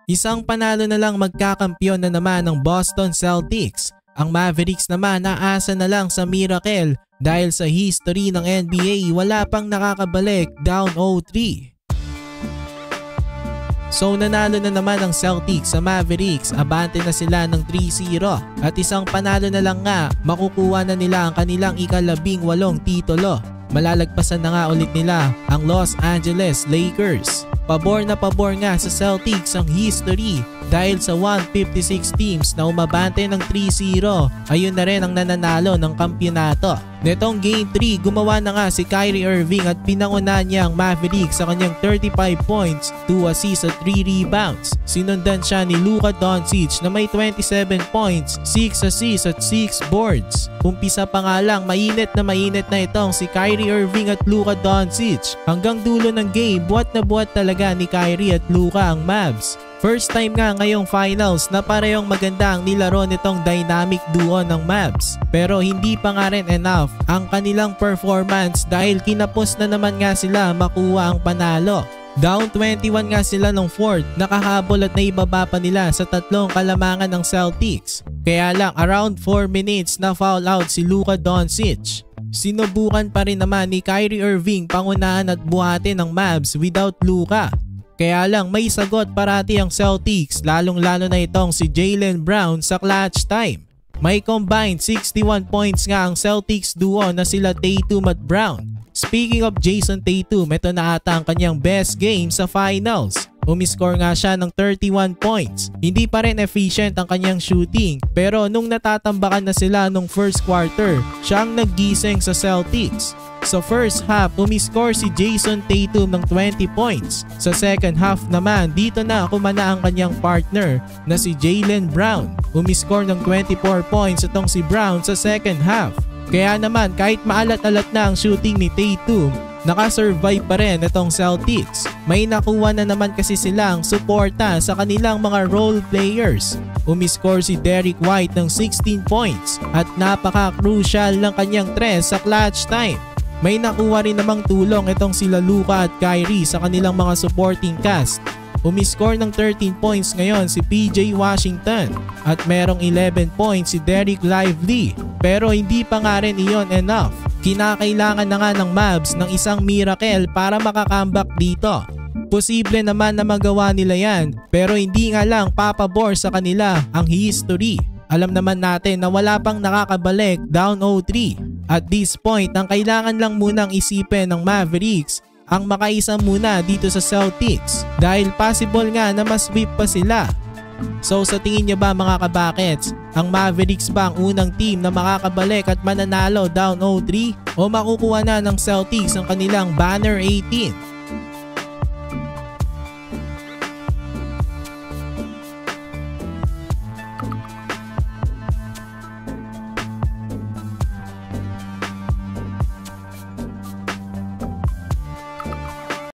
Isang panalo na lang magkakampyon na naman ng Boston Celtics. Ang Mavericks naman naasa na lang sa miracle dahil sa history ng NBA wala pang nakakabalik down 0-3. So nanalo na naman ang Celtics sa Mavericks, abante na sila ng 3-0 at isang panalo na lang nga makukuha na nila ang kanilang ika-18 titulo. Malalagpasan na nga ulit nila ang Los Angeles Lakers. Pabor na pabor nga sa Celtics ang history dahil sa 156 teams na umabante ng 3-0, ayun na rin ang nananalo ng kampyonato. Netong Game 3, gumawa na nga si Kyrie Irving at pinangunahan niya ang Mavericks sa kanyang 35 points, 2 assists at 3 rebounds. Sinundan siya ni Luka Doncic na may 27 points, 6 assists at 6 boards. Umpisa pa nga lang, mainit na itong si Kyrie Irving at Luka Doncic. Hanggang dulo ng game, buhat na buhat talaga ni Kyrie at Luka ang Mavs. First time nga ngayong finals na parehong maganda ang nilaro nitong dynamic duo ng Mavs. Pero hindi pa nga rin enough ang kanilang performance dahil kinapos na naman nga sila makuha ang panalo. Down 21 nga sila ng fourth, nakahabol at naibaba pa nila sa tatlong kalamangan ng Celtics. Kaya lang around 4 minutes na foul out si Luka Doncic. Sinubukan pa rin naman ni Kyrie Irving pangunahan at buhatin ng Mavs without Luka. Kaya lang may sagot parati ang Celtics, lalong-lalo na itong si Jaylen Brown sa clutch time. May combined 61 points nga ang Celtics duo na sila Tatum at Brown. Speaking of Jason Tatum, ito na ata ang kanyang best game sa finals. Umiscore nga siya ng 31 points. Hindi pa rin efficient ang kanyang shooting, pero nung natatambakan na sila nung first quarter, siya ang naggising sa Celtics. Sa first half, umiscore si Jason Tatum ng 20 points. Sa second half naman, dito na kumana ang kanyang partner na si Jaylen Brown. Umiscore ng 24 points itong si Brown sa second half. Kaya naman kahit maalat-alat na ang shooting ni Tatum, nakasurvive pa rin itong Celtics. May nakuha na naman kasi silang suporta sa kanilang mga role players. Umiscore si Derrick White ng 16 points at napaka-crucial ng kanyang 3 sa clutch time. May nakuha rin namang tulong itong sila Luka at Kyrie sa kanilang mga supporting cast. Umiscore ng 13 points ngayon si PJ Washington at merong 11 points si Dereck Lively. Pero hindi pa nga rin iyon enough. Kinakailangan na nga ng Mavs ng isang miracle para makakambak dito. Posible naman na magawa nila yan, pero hindi nga lang papabor sa kanila ang history. Alam naman natin na wala pang nakakabalik down 0-3. At this point, ang kailangan lang munang isipin ng Mavericks ang makaisa muna dito sa Celtics dahil possible nga na mas-sweep pa sila. So sa tingin niyo ba mga kabakets, ang Mavericks ba ang unang team na makakabalik at mananalo down 0-3 o makukuha na ng Celtics ang kanilang banner 18?